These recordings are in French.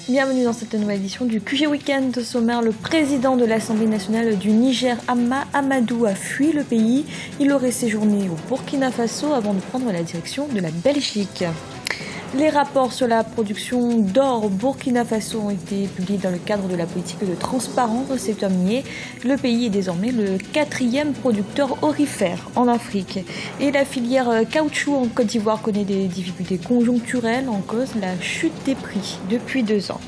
Bienvenue dans cette nouvelle édition du QG Weekend. Au sommaire, le président de l'Assemblée nationale du Niger, Hama Amadou, a fui le pays. Il aurait séjourné au Burkina Faso avant de prendre la direction de la Belgique. Les rapports sur la production d'or au Burkina Faso ont été publiés dans le cadre de la politique de transparence au secteur minier. Le pays est désormais le 4e producteur aurifère en Afrique. Et la filière caoutchouc en Côte d'Ivoire connaît des difficultés conjoncturelles en cause la chute des prix depuis 2 ans.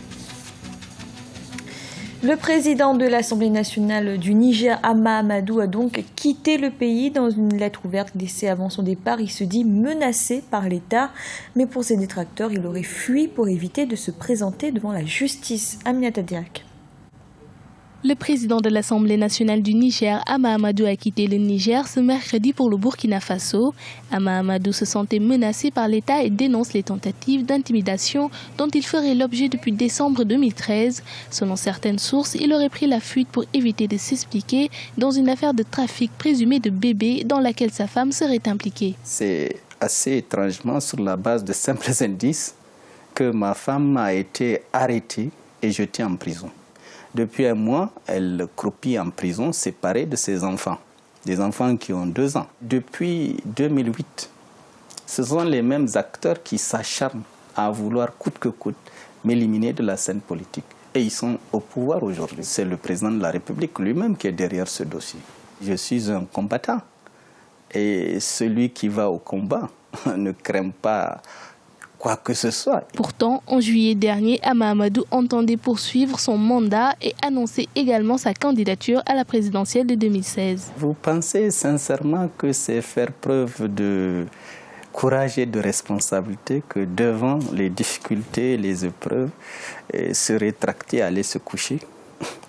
Le président de l'Assemblée nationale du Niger, Hama Amadou, a donc quitté le pays. Dans une lettre ouverte laissée avant son départ, il se dit menacé par l'État. Mais pour ses détracteurs, il aurait fui pour éviter de se présenter devant la justice. Aminata Diak. Le président de l'Assemblée nationale du Niger, Hama Amadou, a quitté le Niger ce mercredi pour le Burkina Faso. Hama Amadou se sentait menacé par l'État et dénonce les tentatives d'intimidation dont il ferait l'objet depuis décembre 2013. Selon certaines sources, il aurait pris la fuite pour éviter de s'expliquer dans une affaire de trafic présumé de bébés dans laquelle sa femme serait impliquée. C'est assez étrangement sur la base de simples indices que ma femme a été arrêtée et jetée en prison. Depuis un mois, elle croupit en prison, séparée de ses enfants, des enfants qui ont 2 ans. Depuis 2008, ce sont les mêmes acteurs qui s'acharnent à vouloir coûte que coûte m'éliminer de la scène politique. Et ils sont au pouvoir aujourd'hui. C'est le président de la République lui-même qui est derrière ce dossier. Je suis un combattant. Et celui qui va au combat ne craint pas quoi que ce soit. Pourtant, en juillet dernier, Hama Amadou entendait poursuivre son mandat et annoncer également sa candidature à la présidentielle de 2016. Vous pensez sincèrement que c'est faire preuve de courage et de responsabilité que devant les difficultés et les épreuves, se rétracter, aller se coucher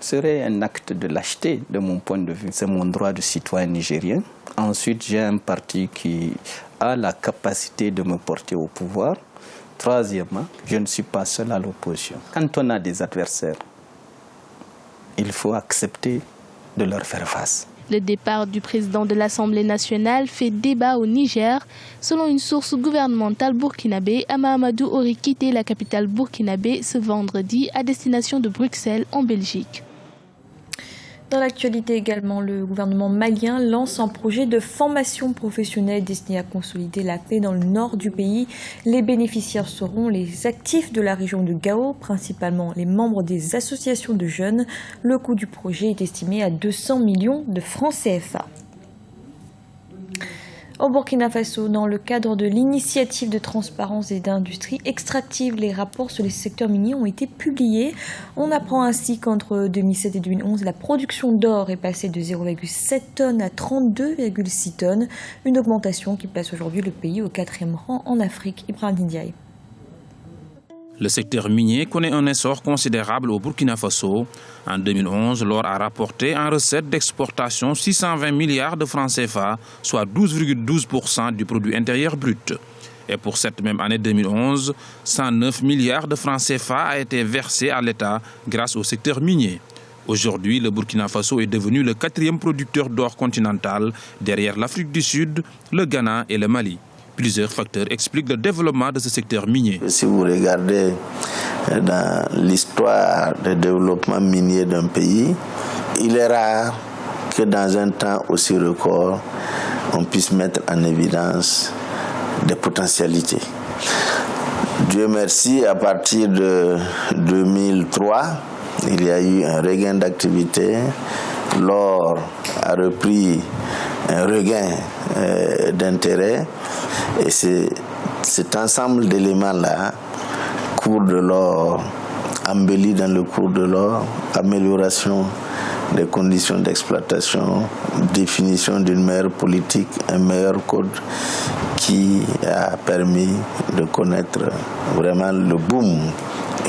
serait un acte de lâcheté de mon point de vue. C'est mon droit de citoyen nigérien. Ensuite, j'ai un parti qui a la capacité de me porter au pouvoir. Troisièmement, je ne suis pas seul à l'opposition. Quand on a des adversaires, il faut accepter de leur faire face. Le départ du président de l'Assemblée nationale fait débat au Niger. Selon une source gouvernementale burkinabé, Hama Amadou aurait quitté la capitale burkinabé ce vendredi à destination de Bruxelles en Belgique. Dans l'actualité également, le gouvernement malien lance un projet de formation professionnelle destiné à consolider la paix dans le nord du pays. Les bénéficiaires seront les actifs de la région de Gao, principalement les membres des associations de jeunes. Le coût du projet est estimé à 200 millions de francs CFA. Au Burkina Faso, dans le cadre de l'initiative de transparence et d'industrie extractive, les rapports sur les secteurs miniers ont été publiés. On apprend ainsi qu'entre 2007 et 2011, la production d'or est passée de 0,7 tonnes à 32,6 tonnes, une augmentation qui place aujourd'hui le pays au 4e rang en Afrique. Ibrahim Ndiaye. Le secteur minier connaît un essor considérable au Burkina Faso. En 2011, l'or a rapporté en recette d'exportation 620 milliards de francs CFA, soit 12,12% du produit intérieur brut. Et pour cette même année 2011, 109 milliards de francs CFA a été versé à l'État grâce au secteur minier. Aujourd'hui, le Burkina Faso est devenu le 4e producteur d'or continental, derrière l'Afrique du Sud, le Ghana et le Mali. Plusieurs facteurs expliquent le développement de ce secteur minier. Si vous regardez dans l'histoire du développement minier d'un pays, il est rare que dans un temps aussi record, on puisse mettre en évidence des potentialités. Dieu merci, à partir de 2003, il y a eu un regain d'activité. L'or a repris un regain d'intérêt. Et c'est cet ensemble d'éléments-là, cours de l'or, embelli dans le cours de l'or, amélioration des conditions d'exploitation, définition d'une meilleure politique, un meilleur code qui a permis de connaître vraiment le boom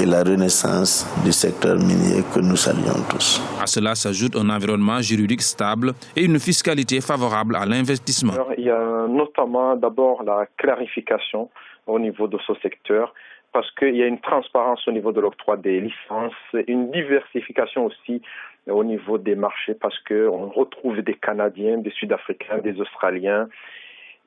et la renaissance du secteur minier que nous saluons tous. À cela s'ajoute un environnement juridique stable et une fiscalité favorable à l'investissement. Il y a notamment d'abord la clarification au niveau de ce secteur, parce qu'il y a une transparence au niveau de l'octroi des licences, une diversification aussi au niveau des marchés, parce qu'on retrouve des Canadiens, des Sud-Africains, des Australiens,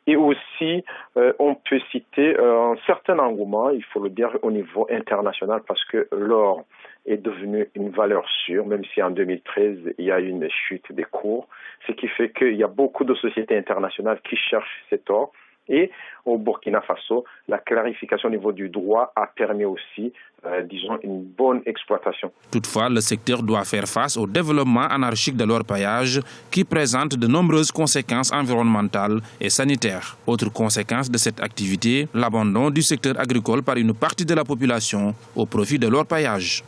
Et aussi, on peut citer un certain engouement, il faut le dire, au niveau international, parce que l'or est devenu une valeur sûre, même si en 2013, il y a eu une chute des cours, ce qui fait qu'il y a beaucoup de sociétés internationales qui cherchent cet or. Et au Burkina Faso, la clarification au niveau du droit a permis aussi, disons, une bonne exploitation. Toutefois, le secteur doit faire face au développement anarchique de l'orpaillage qui présente de nombreuses conséquences environnementales et sanitaires. Autre conséquence de cette activité, l'abandon du secteur agricole par une partie de la population au profit de l'orpaillage.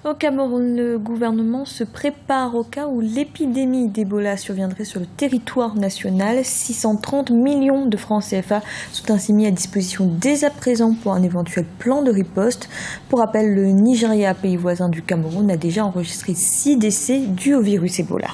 Au Cameroun, le gouvernement se prépare au cas où l'épidémie d'Ebola surviendrait sur le territoire national. 630 millions de francs CFA sont ainsi mis à disposition dès à présent pour un éventuel plan de riposte. Pour rappel, le Nigeria, pays voisin du Cameroun, a déjà enregistré 6 décès dus au virus Ebola.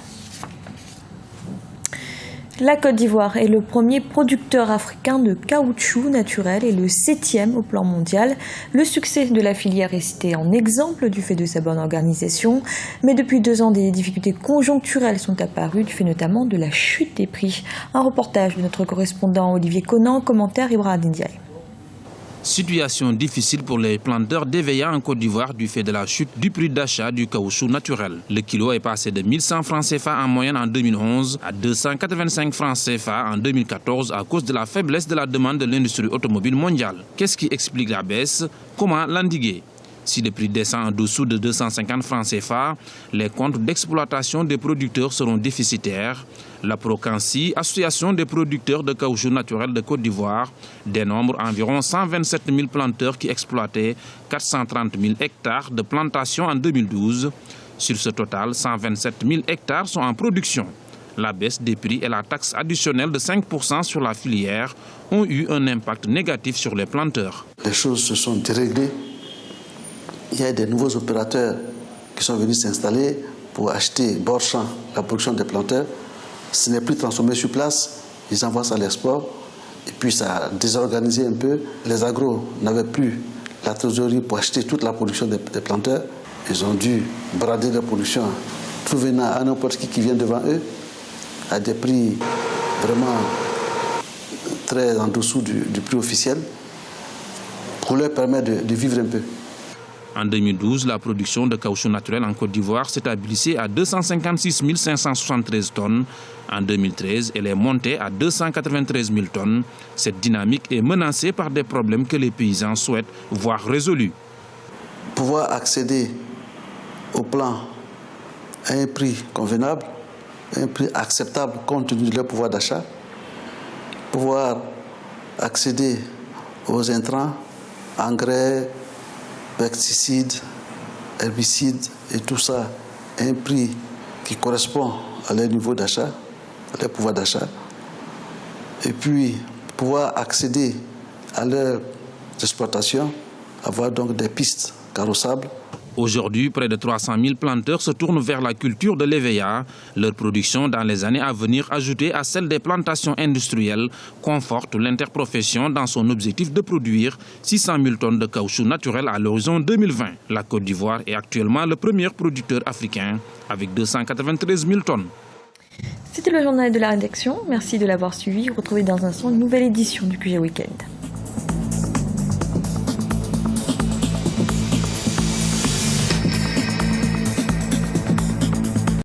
La Côte d'Ivoire est le premier producteur africain de caoutchouc naturel et le 7e au plan mondial. Le succès de la filière est cité en exemple du fait de sa bonne organisation. Mais depuis 2 ans, des difficultés conjoncturelles sont apparues du fait notamment de la chute des prix. Un reportage de notre correspondant Olivier Conan, commentaire Ibrahim Ndiaye. Situation difficile pour les planteurs d'EVEA en Côte d'Ivoire du fait de la chute du prix d'achat du caoutchouc naturel. Le kilo est passé de 1100 francs CFA en moyenne en 2011 à 285 francs CFA en 2014 à cause de la faiblesse de la demande de l'industrie automobile mondiale. Qu'est-ce qui explique la baisse? Comment l'endiguer? Si le prix descend en dessous de 250 francs CFA, les comptes d'exploitation des producteurs seront déficitaires. La Procancy, association des producteurs de caoutchouc naturel de Côte d'Ivoire, dénombre environ 127 000 planteurs qui exploitaient 430 000 hectares de plantation en 2012. Sur ce total, 127 000 hectares sont en production. La baisse des prix et la taxe additionnelle de 5% sur la filière ont eu un impact négatif sur les planteurs. Les choses se sont déréglées. Il y a des nouveaux opérateurs qui sont venus s'installer pour acheter bord champ la production des planteurs. Ce n'est plus transformé sur place, ils envoient ça à l'export. Et puis ça a désorganisé un peu. Les agros n'avaient plus la trésorerie pour acheter toute la production des planteurs. Ils ont dû brader leur production, tout venant à n'importe qui vient devant eux, à des prix vraiment très en dessous du prix officiel, pour leur permettre de vivre un peu. En 2012, la production de caoutchouc naturel en Côte d'Ivoire s'établissait à 256 573 tonnes. En 2013, elle est montée à 293 000 tonnes. Cette dynamique est menacée par des problèmes que les paysans souhaitent voir résolus. Pouvoir accéder au plan à un prix convenable, un prix acceptable compte tenu de leur pouvoir d'achat, pouvoir accéder aux intrants, engrais, pesticides, herbicides et tout ça à un prix qui correspond à leur niveau d'achat, à leur pouvoir d'achat. Et puis pouvoir accéder à leur exploitation, avoir donc des pistes carrossables. Aujourd'hui, près de 300 000 planteurs se tournent vers la culture de l'EVEA. Leur production dans les années à venir, ajoutée à celle des plantations industrielles, conforte l'interprofession dans son objectif de produire 600 000 tonnes de caoutchouc naturel à l'horizon 2020. La Côte d'Ivoire est actuellement le premier producteur africain avec 293 000 tonnes. C'était le journal de la rédaction. Merci de l'avoir suivi. Retrouvez dans un instant une nouvelle édition du QG Weekend.